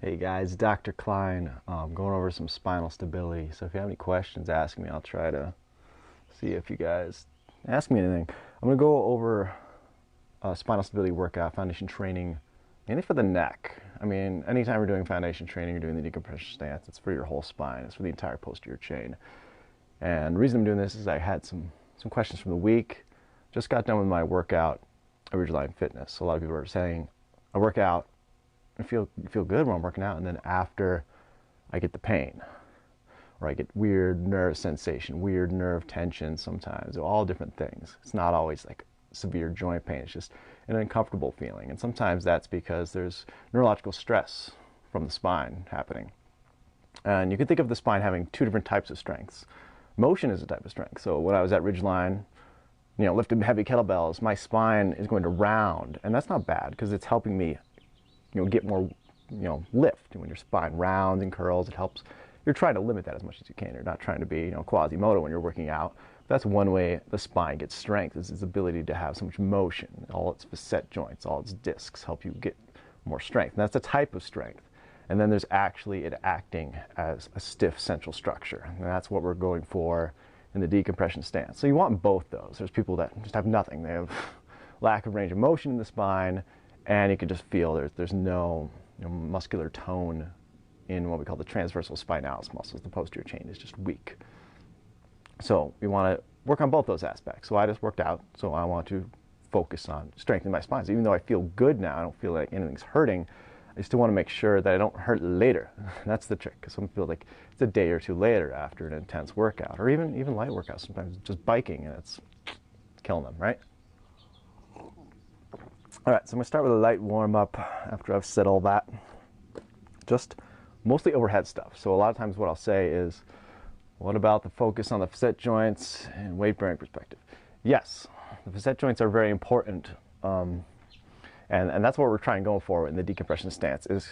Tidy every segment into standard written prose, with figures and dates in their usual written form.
Hey guys, Dr. Klein. Going over some spinal stability. So if you have any questions, ask me. I'll try to see if you guys ask me anything. I'm going to go over spinal stability workout, foundation training, mainly for the neck. I mean, anytime you're doing foundation training, you're doing the decompression stance, it's for your whole spine. It's for the entire posterior chain. And the reason I'm doing this is I had some questions from the week. Just got done with my workout at Ridgeline Fitness. So a lot of people are saying, I work out, I feel good when I'm working out, and then after I get the pain, or I get weird nerve sensation, weird nerve tension sometimes, all different things. It's not always like severe joint pain, it's just an uncomfortable feeling. And sometimes that's because there's neurological stress from the spine happening. And you can think of the spine having two different types of strengths. Motion is a type of strength. So when I was at Ridgeline, lifting heavy kettlebells, my spine is going to round, and that's not bad because it's helping me get more, lift. When your spine rounds and curls, it helps. You're trying to limit that as much as you can. You're not trying to be, Quasimodo when you're working out. That's one way the spine gets strength, is its ability to have so much motion. All its facet joints, all its discs help you get more strength. And that's a type of strength. And then there's actually it acting as a stiff central structure. And that's what we're going for in the decompression stance. So you want both those. There's people that just have nothing. They have lack of range of motion in the spine, and you can just feel there's no muscular tone in what we call the transversal spinalis muscles. The posterior chain is just weak. So we want to work on both those aspects. So I just worked out, so I want to focus on strengthening my spine. So even though I feel good now, I don't feel like anything's hurting, I still want to make sure that I don't hurt later. That's the trick, because some people like it's a day or two later after an intense workout, or even light workouts, sometimes just biking, and it's killing them, right? All right, so I'm going to start with a light warm-up after I've said all that. Just mostly overhead stuff. So a lot of times what I'll say is, what about the focus on the facet joints and weight-bearing perspective? Yes, the facet joints are very important, and that's what we're trying to go for in the decompression stance, is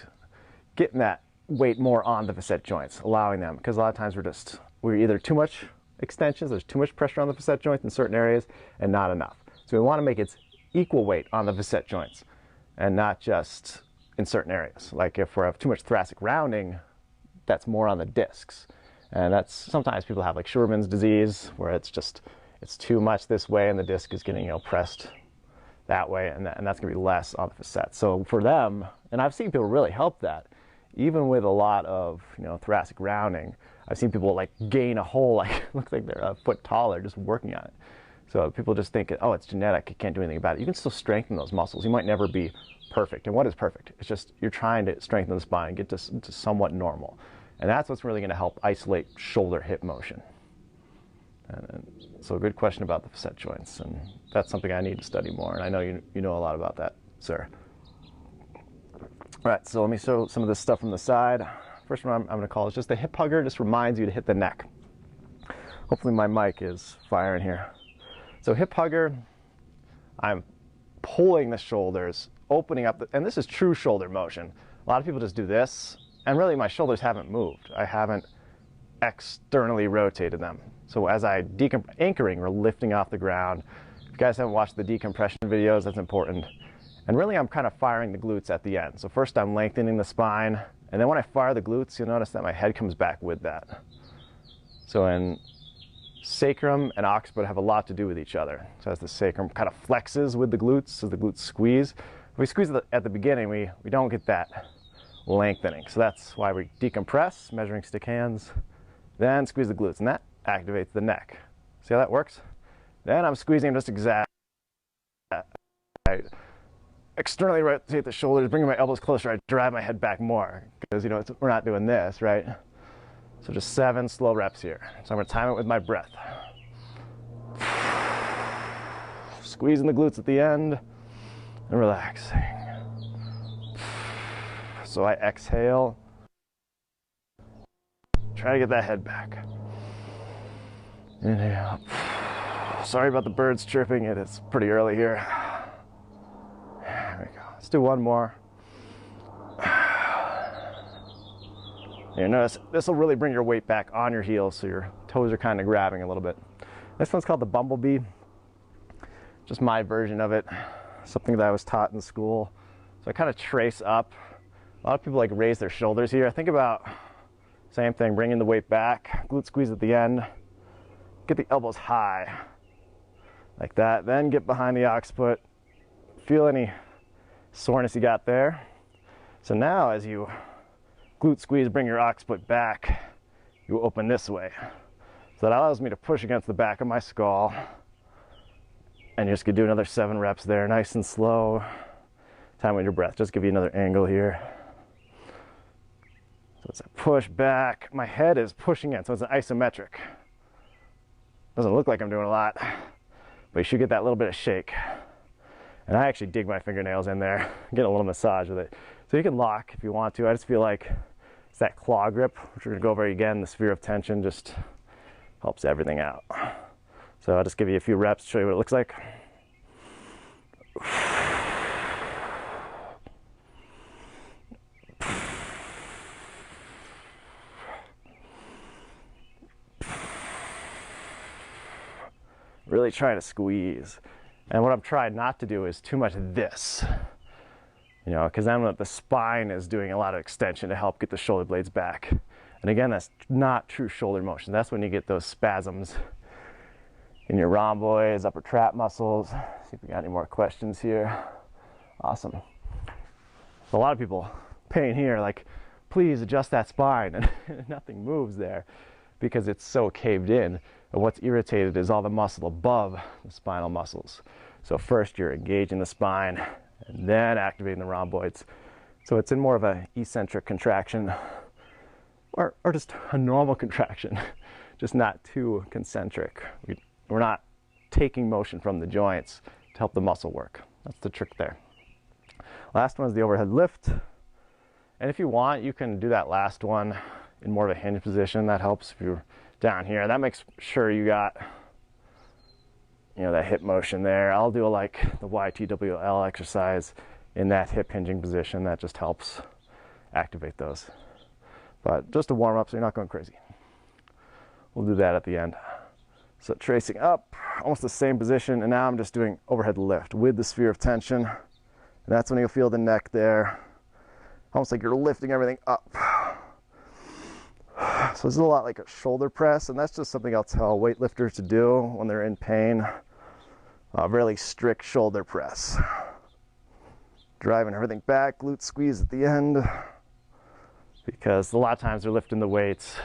getting that weight more on the facet joints, allowing them, because a lot of times we're either too much extensions, there's too much pressure on the facet joints in certain areas, and not enough. So we want to make it equal weight on the facet joints, and not just in certain areas. Like if we have too much thoracic rounding, that's more on the discs. And that's sometimes people have like Scheuermann's disease, where it's too much this way and the disc is getting pressed that way, and that's going to be less on the facet. So for them, and I've seen people really help that, even with a lot of thoracic rounding. I've seen people like gain a whole, like looks like they're a foot taller just working on it. So people just think, oh, it's genetic, you can't do anything about it. You can still strengthen those muscles. You might never be perfect. And what is perfect? It's just you're trying to strengthen the spine, get to somewhat normal. And that's what's really going to help isolate shoulder hip motion. And so a good question about the facet joints, and that's something I need to study more. And I know you know a lot about that, sir. All right, so let me show some of this stuff from the side. First one I'm going to call is just the hip hugger. Just reminds you to hit the neck. Hopefully my mic is firing here. So hip hugger, I'm pulling the shoulders, opening up, and this is true shoulder motion. A lot of people just do this, and really my shoulders haven't moved. I haven't externally rotated them. So as I anchoring or lifting off the ground, if you guys haven't watched the decompression videos, that's important. And really I'm kind of firing the glutes at the end. So first I'm lengthening the spine, and then when I fire the glutes, you'll notice that my head comes back with that. So in sacrum and occiput have a lot to do with each other. So as the sacrum kind of flexes with the glutes, as the glutes squeeze, if we squeeze at the beginning, we don't get that lengthening. So that's why we decompress, measuring stick hands, then squeeze the glutes, and that activates the neck. See how that works? Then I'm squeezing just exactly. I externally rotate the shoulders, bringing my elbows closer, I drive my head back more, because we're not doing this, right? So just 7 slow reps here. So I'm going to time it with my breath. Squeezing the glutes at the end and relaxing. So I exhale. Try to get that head back. Inhale. Sorry about the birds chirping. It's pretty early here. There we go. Let's do one more. You notice this will really bring your weight back on your heels, so your toes are kind of grabbing a little bit. This one's called the Bumblebee. Just my version of it, something that I was taught in school. So I kind of trace up A lot of people like raise their shoulders here. Think about same thing, bringing the weight back, glute squeeze at the end, get the elbows high, like that. Then get behind the occiput, feel any soreness you got there. So now as you glute squeeze, bring your occiput back, you open this way. So that allows me to push against the back of my skull. And you're just gonna do another 7 reps there, nice and slow. Time with your breath, just give you another angle here. So it's a push back, my head is pushing in, so it's an isometric. Doesn't look like I'm doing a lot, but you should get that little bit of shake. And I actually dig my fingernails in there, get a little massage with it. So you can lock if you want to. I just feel like it's that claw grip, which we're gonna go over again. The sphere of tension just helps everything out. So I'll just give you a few reps to show you what it looks like. Really trying to squeeze. And what I'm trying not to do is too much of this, you know, because then the spine is doing a lot of extension to help get the shoulder blades back. And again, that's not true shoulder motion. That's when you get those spasms in your rhomboids, upper trap muscles. See if we got any more questions here. Awesome. So a lot of people pain here, like, please adjust that spine, and nothing moves there because it's so caved in. And what's irritated is all the muscle above the spinal muscles. So first you're engaging the spine and then activating the rhomboids. So it's in more of an eccentric contraction or just a normal contraction, just not too concentric. We're not taking motion from the joints to help the muscle work. That's the trick there. Last one is the overhead lift. And if you want, you can do that last one in more of a hinge position. That helps if you're down here. That makes sure you got, you know, that hip motion there. I'll do like the YTWL exercise in that hip hinging position. That just helps activate those. But just a warm up so you're not going crazy. We'll do that at the end. So tracing up, almost the same position, and now I'm just doing overhead lift with the sphere of tension. And that's when you'll feel the neck there. Almost like you're lifting everything up. So this is a lot like a shoulder press, and that's just something I'll tell weightlifters to do when they're in pain. A really strict shoulder press. Driving everything back, glute squeeze at the end. Because a lot of times they're lifting the weights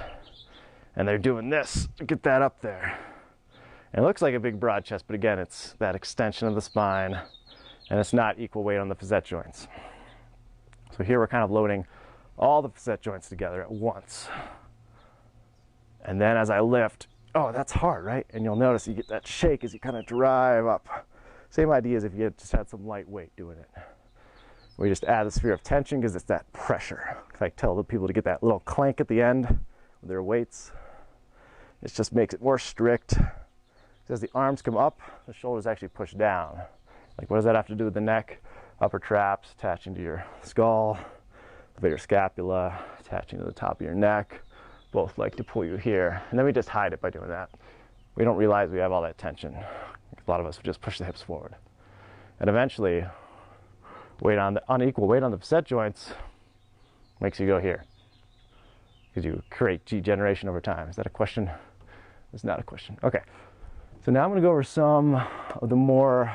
and they're doing this to get that up there. And it looks like a big broad chest, but again, it's that extension of the spine, and it's not equal weight on the facet joints. So here we're kind of loading all the facet joints together at once. And then as I lift, oh, that's hard, right? And you'll notice you get that shake as you kind of drive up. Same idea as if you just had some light weight doing it. We just add the sphere of tension because it's that pressure. If I tell the people to get that little clank at the end with their weights, it just makes it more strict. As the arms come up, the shoulders actually push down. Like, what does that have to do with the neck? Upper traps attaching to your skull, the your scapula attaching to the top of your neck. Both like to pull you here. And then we just hide it by doing that. We don't realize we have all that tension. A lot of us would just push the hips forward. And eventually, unequal weight on the facet joints makes you go here. Because you create degeneration over time. Is that a question? It's not a question. Okay. So now I'm going to go over some of the more,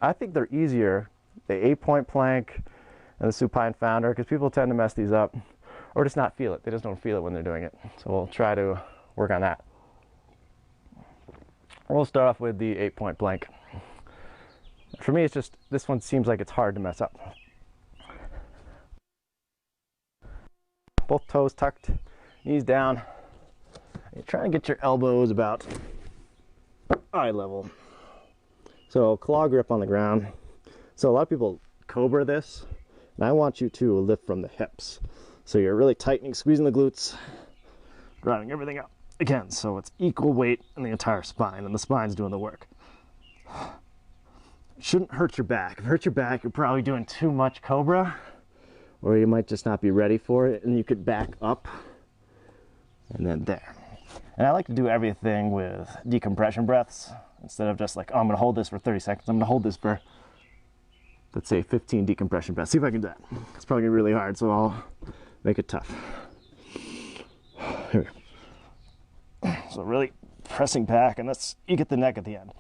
I think they're easier, the 8-point plank and the supine founder, because people tend to mess these up or just not feel it. They just don't feel it when they're doing it. So we'll try to work on that. We'll start off with the 8-point plank. For me, it's just, this one seems like it's hard to mess up. Both toes tucked, knees down. You're trying to get your elbows about eye level. So claw grip on the ground. So a lot of people cobra this, and I want you to lift from the hips. So you're really tightening, squeezing the glutes, driving everything up. Again, so it's equal weight in the entire spine, and the spine's doing the work. It shouldn't hurt your back. If it hurts your back, you're probably doing too much cobra, or you might just not be ready for it, and you could back up, and then there. And I like to do everything with decompression breaths, instead of just like, oh, I'm gonna hold this for 30 seconds. I'm gonna hold this for let's say 15 decompression breaths. See if I can do that. It's probably gonna be really hard, so I'll make it tough. Here we go. So really pressing back, and you get the neck at the end.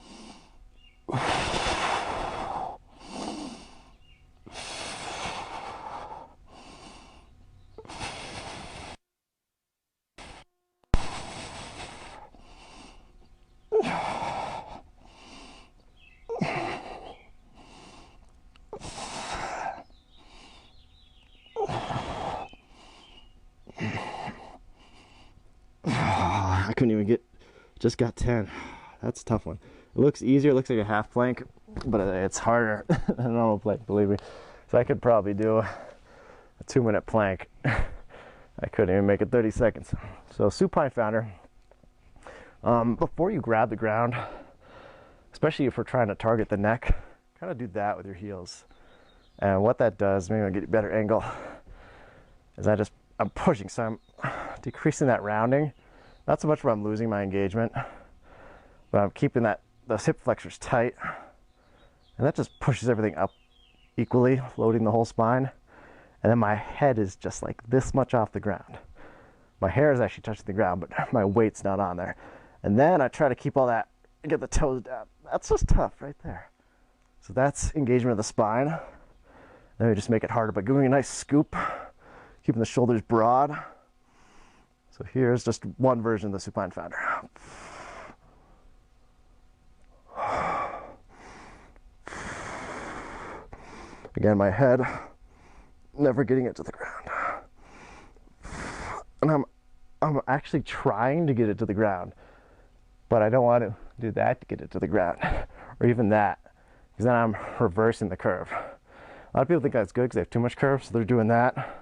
I couldn't even just got 10. That's a tough one. It looks easier, it looks like a half plank, but it's harder than a normal plank, believe me. So I could probably do a 2-minute plank. I couldn't even make it 30 seconds. So supine founder, before you grab the ground, especially if we're trying to target the neck, kind of do that with your heels. And what that does, maybe I'll get a better angle, is I'm pushing, so I'm decreasing that rounding. Not so much where I'm losing my engagement, but I'm keeping those hip flexors tight. And that just pushes everything up equally, loading the whole spine. And then my head is just like this much off the ground. My hair is actually touching the ground, but my weight's not on there. And then I try to keep all that, get the toes down. That's just tough right there. So that's engagement of the spine. Then we just make it harder by giving a nice scoop, keeping the shoulders broad. So here's just one version of the supine founder. Again, my head never getting it to the ground. And I'm actually trying to get it to the ground, but I don't want to do that to get it to the ground, or even that, because then I'm reversing the curve. A lot of people think that's good because they have too much curve, so they're doing that.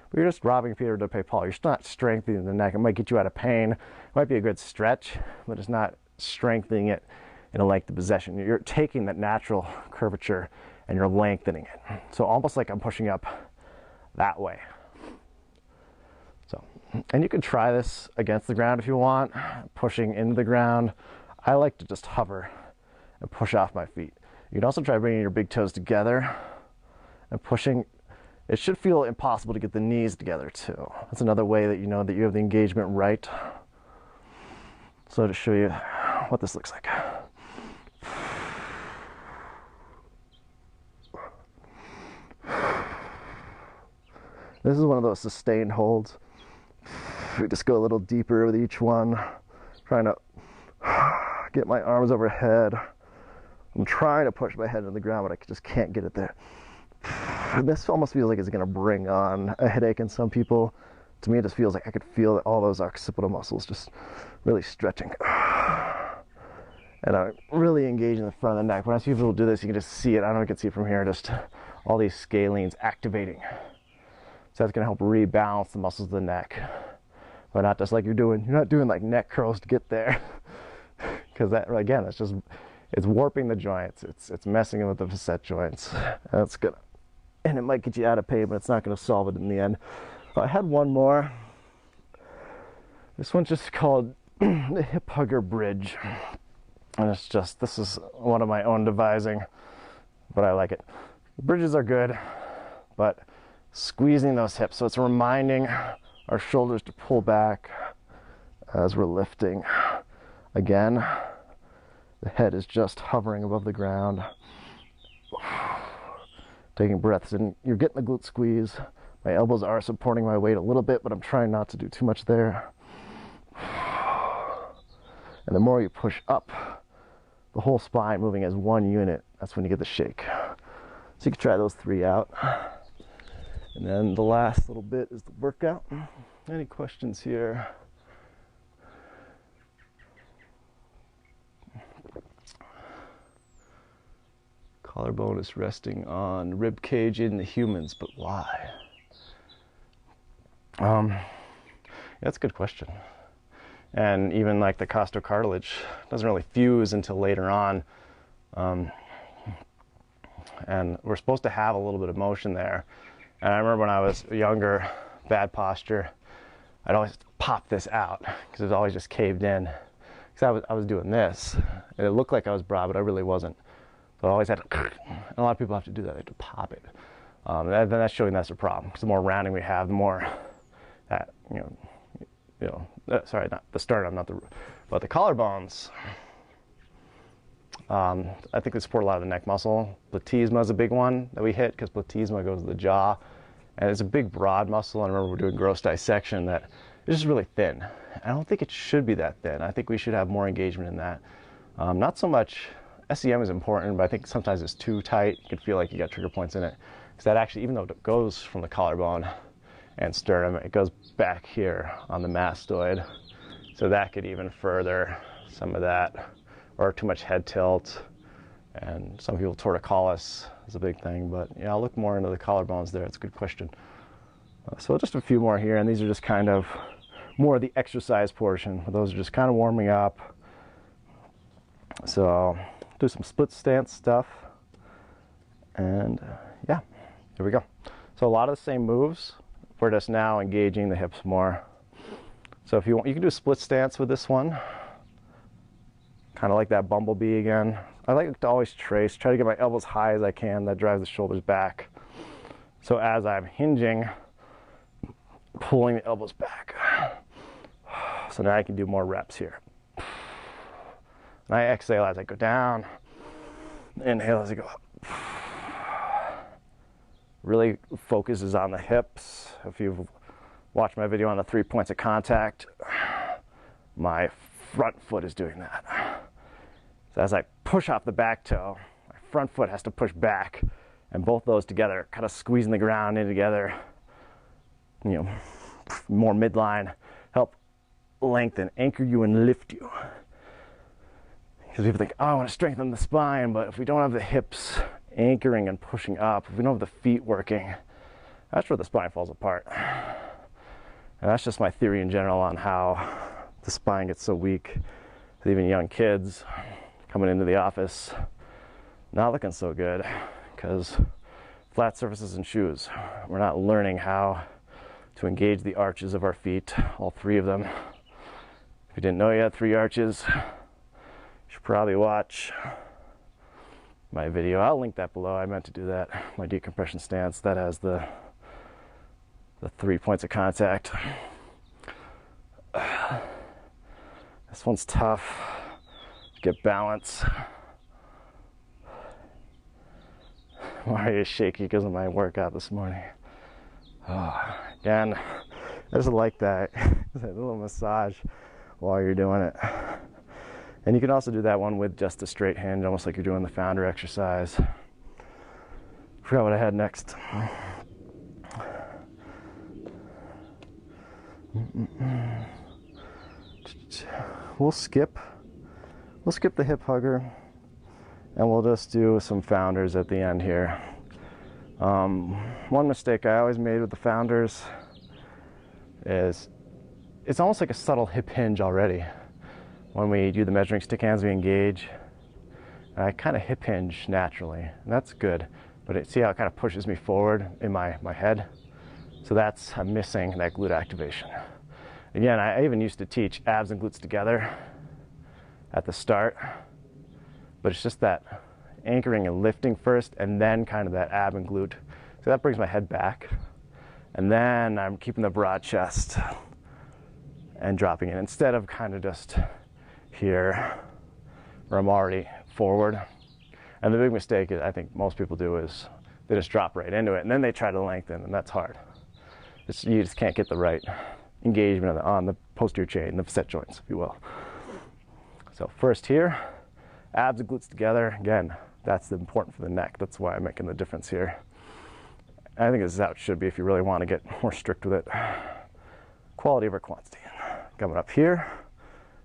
But you're just robbing Peter to pay Paul. You're not strengthening the neck. It might get you out of pain. It might be a good stretch, but it's not strengthening it in a length of possession. You're taking that natural curvature and you're lengthening it. So almost like I'm pushing up that way. So, and you can try this against the ground if you want, pushing into the ground. I like to just hover and push off my feet. You can also try bringing your big toes together and pushing. It should feel impossible to get the knees together too. That's another way that you know that you have the engagement right. So to show you what this looks like. This is one of those sustained holds. We just go a little deeper with each one, trying to get my arms overhead. I'm trying to push my head into the ground, but I just can't get it there. This almost feels like it's going to bring on a headache in some people. To me, it just feels like I could feel all those occipital muscles just really stretching. And I'm really engaging the front of the neck. When I see people do this, you can just see it. I don't know if you can see it from here, just all these scalenes activating. So that's going to help rebalance the muscles of the neck. But not just like you're not doing like neck curls to get there. Because that, again, it's warping the joints. It's messing with the facet joints. And it might get you out of pain, but it's not going to solve it in the end. I had one more. This one's just called the hip hugger bridge. And this is one of my own devising, but I like it. Bridges are good, but squeezing those hips. So it's reminding our shoulders to pull back as we're lifting. Again, the head is just hovering above the ground. Taking breaths in. You're getting the glute squeeze. My elbows are supporting my weight a little bit, but I'm trying not to do too much there. And the more you push up, the whole spine moving as one unit, that's when you get the shake. So you can try those 3 out. And then the last little bit is the workout. Any questions here? Collarbone is resting on rib cage in the humans, but why? That's a good question. And even like the costocartilage doesn't really fuse until later on. And we're supposed to have a little bit of motion there. And I remember when I was younger, bad posture, I'd always pop this out because it always just caved in. Because I was doing this, and it looked like I was broad, but I really wasn't. So I always had to, and a lot of people have to do that, they have to pop it. Then that's showing that's a problem, because the more rounding we have, the more that, sorry, not the sternum, but the collarbones. I think they support a lot of the neck muscle. Platysma is a big one that we hit, because platysma goes to the jaw, and it's a big broad muscle. And I remember we're doing gross dissection that it's just really thin. I don't think it should be that thin. I think we should have more engagement in that. Not so much, SEM is important, but I think sometimes it's too tight. You can feel like you got trigger points in it. Because that actually, even though it goes from the collarbone and sternum, it goes back here on the mastoid. So that could even further some of that, or too much head tilt. And some people, torticollis is a big thing, but yeah, I'll look more into the collarbones there. It's a good question. So just a few more here, and these are just kind of more of the exercise portion. Those are just kind of warming up. So do some split stance stuff, and yeah, here we go. So a lot of the same moves. We're just now engaging the hips more. So if you want, you can do a split stance with this one, kind of like that Bumblebee again. I like to always try to get my elbows high as I can. That drives the shoulders back. So as I'm hinging, pulling the elbows back. So now I can do more reps here. And I exhale as I go down, inhale as I go up. Really focuses on the hips. If you've watched my video on the 3 points of contact, my front foot is doing that. So as I push off the back toe, my front foot has to push back, and both those together, kind of squeezing the ground in together, more midline, help lengthen, anchor you, and lift you. Because people think, oh, I want to strengthen the spine, but if we don't have the hips anchoring and pushing up, if we don't have the feet working, that's where the spine falls apart. And that's just my theory in general on how the spine gets so weak. Even young kids coming into the office, not looking so good, because flat surfaces and shoes. We're not learning how to engage the arches of our feet, all three of them. If you didn't know you had 3 arches, you should probably watch my video. I'll link that below. I meant to do that. My decompression stance, that has the 3 points of contact. This one's tough to get balance. Mario's shaky because of my workout this morning. Oh, again, I just like that. That little massage while you're doing it. And you can also do that one with just a straight hinge, almost like you're doing the founder exercise. Forgot what I had next. We'll skip the hip hugger, and we'll just do some founders at the end here. One mistake I always made with the founders is it's almost like a subtle hip hinge already. When we do the measuring stick hands, we engage. And I kind of hip hinge naturally, and that's good. But see how it kind of pushes me forward in my head? So I'm missing that glute activation. Again, I even used to teach abs and glutes together at the start, but it's just that anchoring and lifting first, and then kind of that ab and glute. So that brings my head back, and then I'm keeping the broad chest and dropping it instead of kind of just here where I'm already forward. And the big mistake I think most people do is they just drop right into it, and then they try to lengthen, and that's hard. You just can't get the right engagement on the posterior chain, the facet joints, if you will. So first here, abs and glutes together. Again, that's important for the neck. That's why I'm making the difference here. I think this is how it should be if you really want to get more strict with it. Quality over quantity. Coming up here,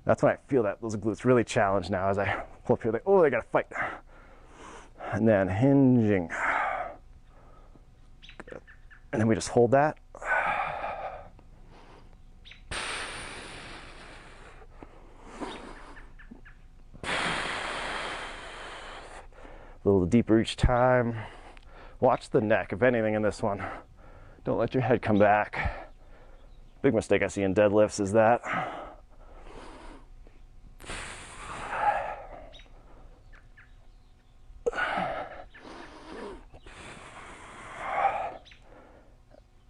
that's when I feel that those glutes really challenged now as I pull up here, like, oh, they gotta fight. And then hinging. And then we just hold that. A little deeper each time. Watch the neck, if anything, in this one. Don't let your head come back. Big mistake I see in deadlifts is that.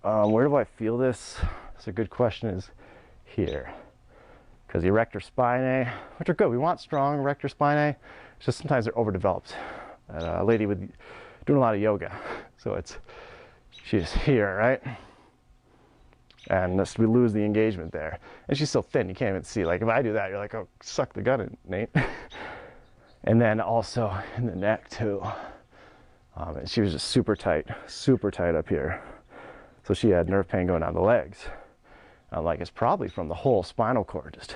Where do I feel this? That's a good question, is here. Because the erector spinae, which are good, we want strong erector spinae, it's just sometimes they're overdeveloped. A lady with doing a lot of yoga, so she's here, right? And we lose the engagement there. And she's so thin, you can't even see. Like if I do that, you're like, oh, suck the gut in, Nate. And then also in the neck too. And she was just super tight up here. So she had nerve pain going down the legs. I'm like, it's probably from the whole spinal cord. Just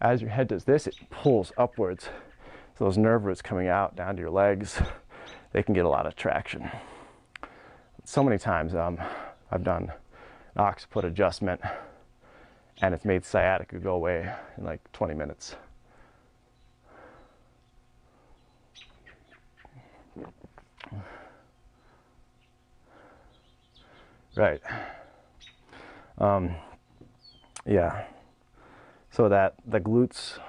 as your head does this, it pulls upwards. So those nerve roots coming out down to your legs, they can get a lot of traction. So many times I've done an occiput adjustment and it's made sciatica go away in like 20 minutes. Right. Yeah. So that the glutes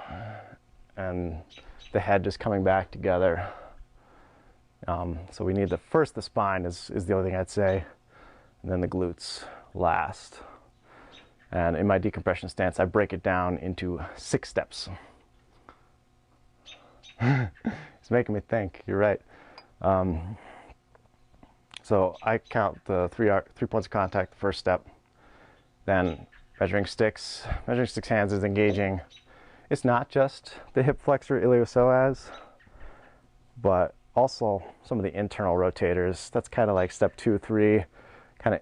and the head just coming back together. So we need the spine is the other thing I'd say, and then the glutes last. And in my decompression stance, I break it down into 6 steps. It's making me think. You're right. So I count the 3 points of contact, the first step. Then measuring sticks hands is engaging. It's not just the hip flexor iliopsoas, but also some of the internal rotators. That's kind of like step 2, 3, kind of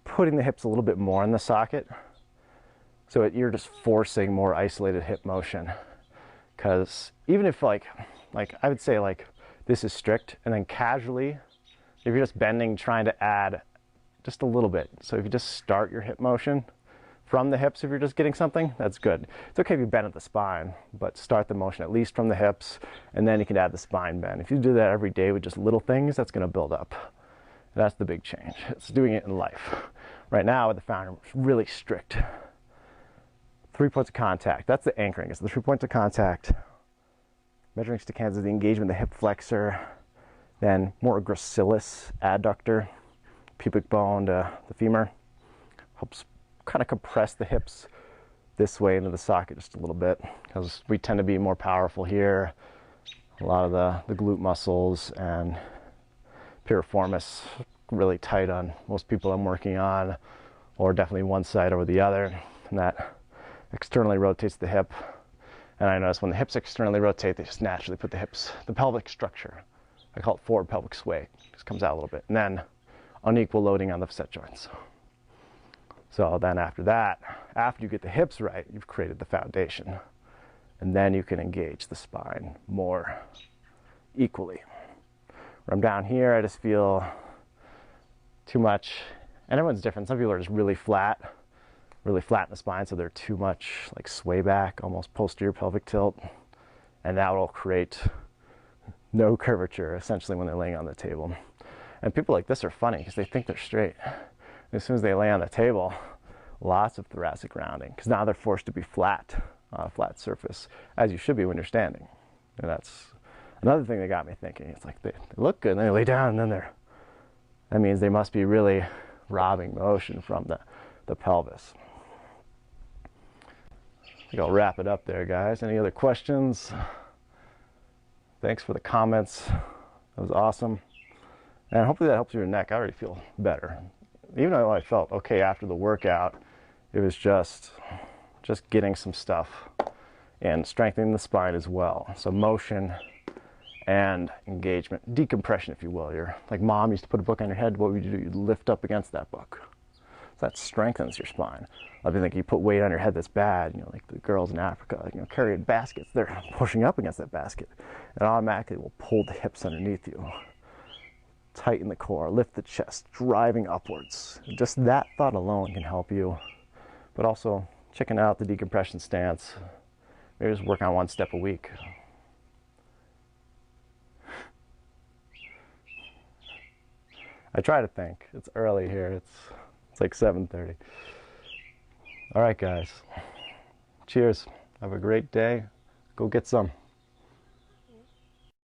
putting the hips a little bit more in the socket. So you're just forcing more isolated hip motion. Because even if like I would say like this is strict, and then casually, if you're just bending, trying to add just a little bit. So if you just start your hip motion from the hips, if you're just getting something, that's good. It's okay if you bend at the spine, but start the motion at least from the hips, and then you can add the spine bend. If you do that every day with just little things, that's gonna build up. And that's the big change. It's doing it in life. Right now with the founder, it's really strict. 3 points of contact, that's the anchoring. It's the 3 points of contact. Measuring stick hands is the engagement of the hip flexor. Then more gracilis adductor, pubic bone to the femur. Helps kind of compress the hips this way into the socket just a little bit, because we tend to be more powerful here. A lot of the glute muscles and piriformis really tight on most people I'm working on, or definitely one side over the other, and that externally rotates the hip. And I notice when the hips externally rotate, they just naturally put the pelvic structure, I call it forward pelvic sway, just comes out a little bit, and then unequal loading on the facet joints. So then after that, after you get the hips right, you've created the foundation, and then you can engage the spine more equally. When I'm down here, I just feel too much, and everyone's different. Some people are just really flat in the spine, so they're too much like sway back, almost posterior pelvic tilt, and that will create no curvature essentially when they're laying on the table. And people like this are funny because they think they're straight. As soon as they lay on the table, lots of thoracic rounding, because now they're forced to be flat on a flat surface, as you should be when you're standing. And that's another thing that got me thinking. It's like they look good and they lay down, and then that means they must be really robbing motion from the pelvis. I think I'll wrap it up there, guys. Any other questions? Thanks for the comments. That was awesome. And hopefully that helps your neck. I already feel better. Even though I felt okay after the workout, it was just getting some stuff and strengthening the spine as well. So motion and engagement, decompression, if you will. You're like mom used to put a book on your head. What would you do? You'd lift up against that book. So that strengthens your spine. I think you put weight on your head that's bad, like the girls in Africa, carrying baskets, they're pushing up against that basket. It automatically will pull the hips underneath you. Tighten the core, lift the chest, driving upwards. Just that thought alone can help you. But also checking out the decompression stance. Maybe just work on 1 step a week. I try to think. It's early here. It's like 7:30. All right, guys. Cheers. Have a great day. Go get some.